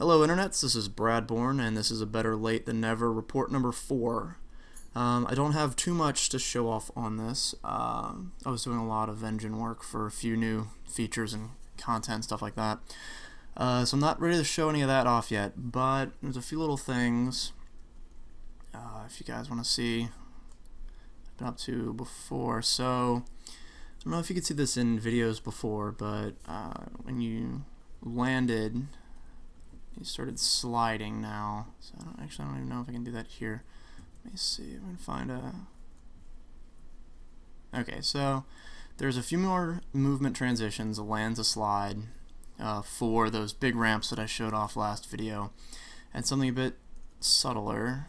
Hello Internets, this is Brad Borne, and this is a Better Late Than Never report number 4. I don't have too much to show off on this. I was doing a lot of engine work for a few new features and content, stuff like that. So I'm not ready to show any of that off yet, but there's a few little things if you guys want to see I've been up to before. So I don't know if you could see this in videos before, but when you landed, you started sliding now. So I don't even know if I can do that here. Let me see if I can find a... Okay, so there's a few more movement transitions, a land to slide, for those big ramps that I showed off last video, and something a bit subtler.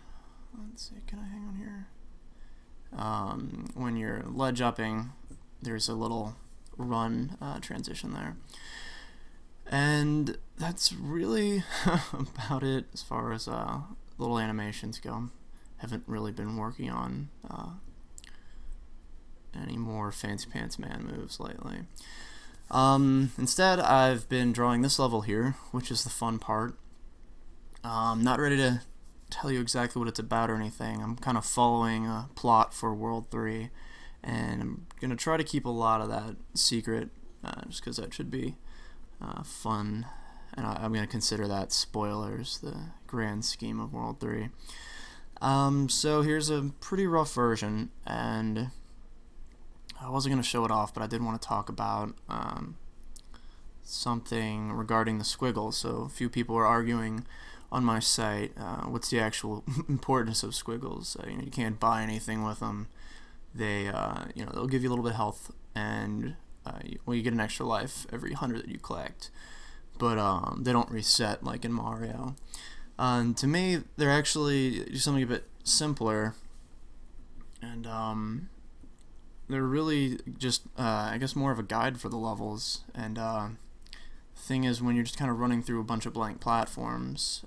Let's see, can I hang on here? When you're ledge upping, there's a little run transition there. And that's really about it as far as little animations go. Haven't really been working on any more fancy pants man moves lately. Instead, I've been drawing this level here, which is the fun part. I'm not ready to tell you exactly what it's about or anything. I'm kind of following a plot for World 3, and I'm going to try to keep a lot of that secret, just because that should be fun, and I'm going to consider that spoilers, the grand scheme of World 3. So here's a pretty rough version, and I wasn't going to show it off, but I did want to talk about something regarding the squiggles. So a few people were arguing on my site, what's the actual importance of squiggles? You can't buy anything with them. They, they'll give you a little bit of health, and you get an extra life every 100 that you collect, but they don't reset like in Mario. To me, they're actually something a bit simpler, and they're really just, I guess, more of a guide for the levels. And the thing is, when you're just kind of running through a bunch of blank platforms,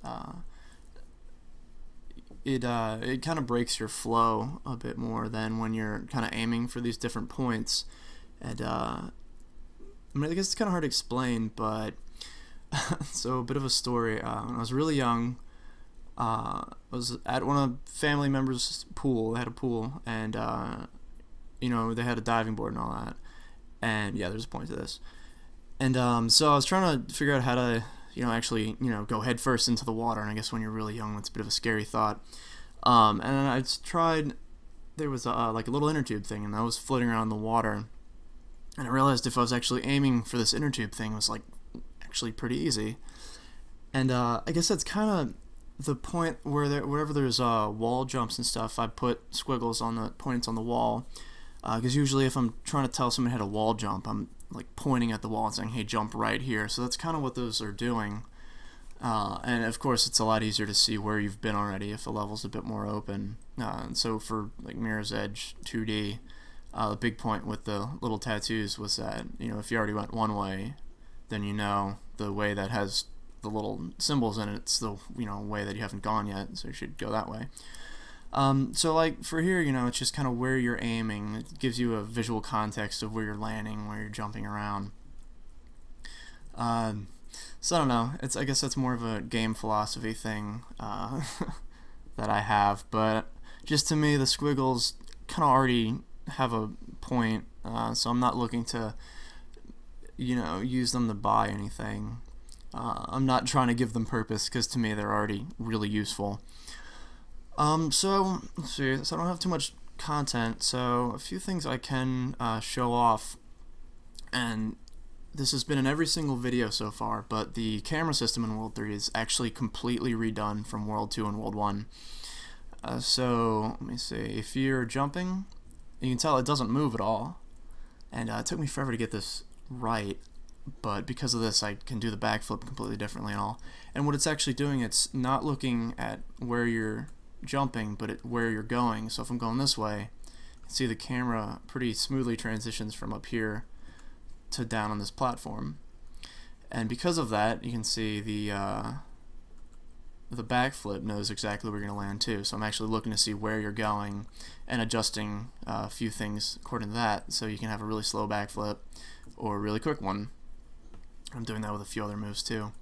it kind of breaks your flow a bit more than when you're kind of aiming for these different points. And I guess it's kind of hard to explain, but so a bit of a story. When I was really young, I was at one of family members' pool. They had a pool, and they had a diving board and all that. And yeah, there's a point to this. And so I was trying to figure out how to, actually, go head first into the water. And I guess when you're really young, that's a bit of a scary thought. And then I tried. There was like a little inner tube thing, and I was floating around in the water. And I realized if I was actually aiming for this inner tube thing, it was like actually pretty easy. And I guess that's kind of the point where wherever there's wall jumps and stuff, I put squiggles on the points on the wall. Because usually if I'm trying to tell someone how to wall jump, I'm like pointing at the wall and saying, hey, jump right here. So that's kind of what those are doing. And of course it's a lot easier to see where you've been already if the level's a bit more open. And so for like Mirror's Edge 2D, the big point with the little tattoos was that, if you already went one way, then the way that has the little symbols in it, it's the way that you haven't gone yet, so you should go that way. So like for here, it's just kind of where you're aiming. It gives you a visual context of where you're landing, where you're jumping around. So I don't know. I guess that's more of a game philosophy thing that I have, but just to me, the squiggles kind of already have a point, so I'm not looking to use them to buy anything. I'm not trying to give them purpose, because to me they're already really useful. So let's see, so I don't have too much content, so a few things I can show off, and this has been in every single video so far, but the camera system in World 3 is actually completely redone from World 2 and World 1. So let me see, if you're jumping, you can tell it doesn't move at all, and it took me forever to get this right, but because of this I can do the backflip completely differently and all. And what it's actually doing, it's not looking at where you're jumping, but where you're going. So if I'm going this way, you can see the camera pretty smoothly transitions from up here to down on this platform, and because of that you can see the backflip knows exactly where you're going to land too. So I'm actually looking to see where you're going and adjusting a few things according to that, so you can have a really slow backflip or a really quick one. I'm doing that with a few other moves too.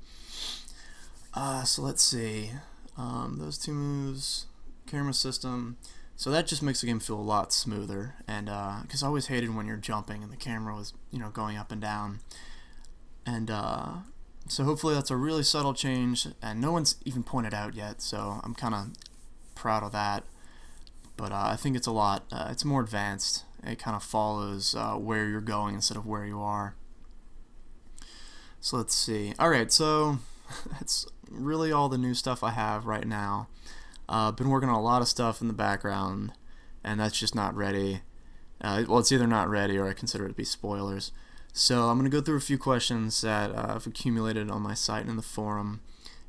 So let's see. Those two moves, camera system. So that just makes the game feel a lot smoother. And because I always hated when you're jumping and the camera was, going up and down. And so hopefully that's a really subtle change, and no one's even pointed out yet. So I'm kind of proud of that. But I think it's it's more advanced. It kind of follows where you're going instead of where you are. So let's see. Alright, so that's really all the new stuff I have right now. I've been working on a lot of stuff in the background, and that's just not ready. Well, it's either not ready or I consider it to be spoilers. So I'm going to go through a few questions that I've accumulated on my site and in the forum.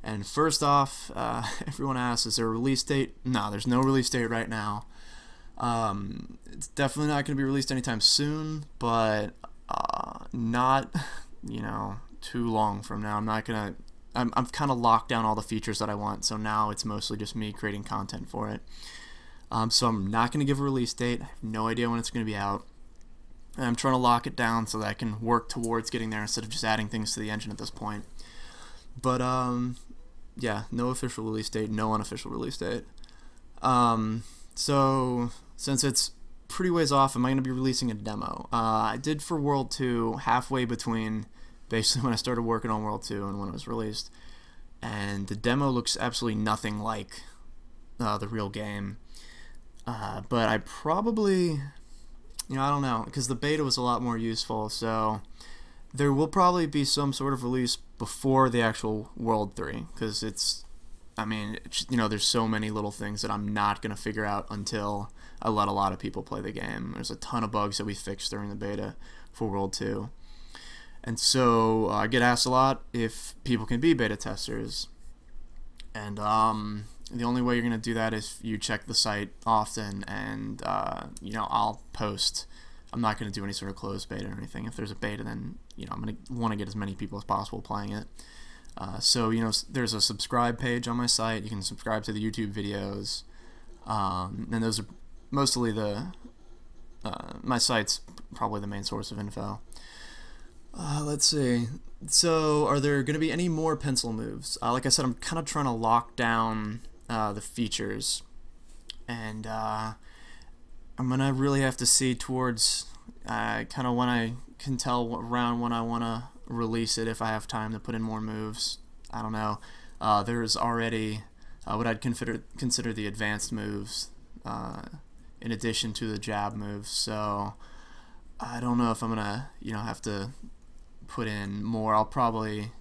And first off, everyone asks, is there a release date? No, there's no release date right now. It's definitely not going to be released anytime soon, but not, too long from now. I'm kind of locked down all the features that I want, so now it's mostly just me creating content for it. So I'm not going to give a release date. I have no idea when it's going to be out. I'm trying to lock it down so that I can work towards getting there instead of just adding things to the engine at this point. But yeah, no official release date, no unofficial release date. So since it's pretty ways off, am I going to be releasing a demo? I did for World 2 halfway between basically when I started working on World 2 and when it was released, and the demo looks absolutely nothing like the real game. But I probably, I don't know, because the beta was a lot more useful, so there will probably be some sort of release before the actual World 3, because there's so many little things that I'm not going to figure out until I let a lot of people play the game. There's a ton of bugs that we fixed during the beta for World 2. And so I get asked a lot if people can be beta testers. And the only way you're going to do that is if you check the site often, and I'll post. I'm not going to do any sort of closed beta or anything. If there's a beta, then I'm going to want to get as many people as possible playing it. So there's a subscribe page on my site. You can subscribe to the YouTube videos, and those are mostly my site's probably the main source of info. Let's see. So, are there going to be any more pencil moves? Like I said, I'm kind of trying to lock down the features, and I'm going to really have to see towards kind of when I can tell around when I want to release it, if I have time to put in more moves. I don't know. There's already what I'd consider the advanced moves in addition to the jab moves, so I don't know if I'm going to have to put in more. I'll probably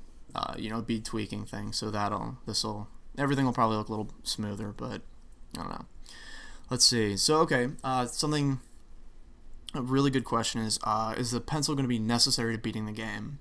be tweaking things, so everything will probably look a little smoother, but I don't know. Let's see. So okay, a really good question is the pencil going to be necessary to beating the game?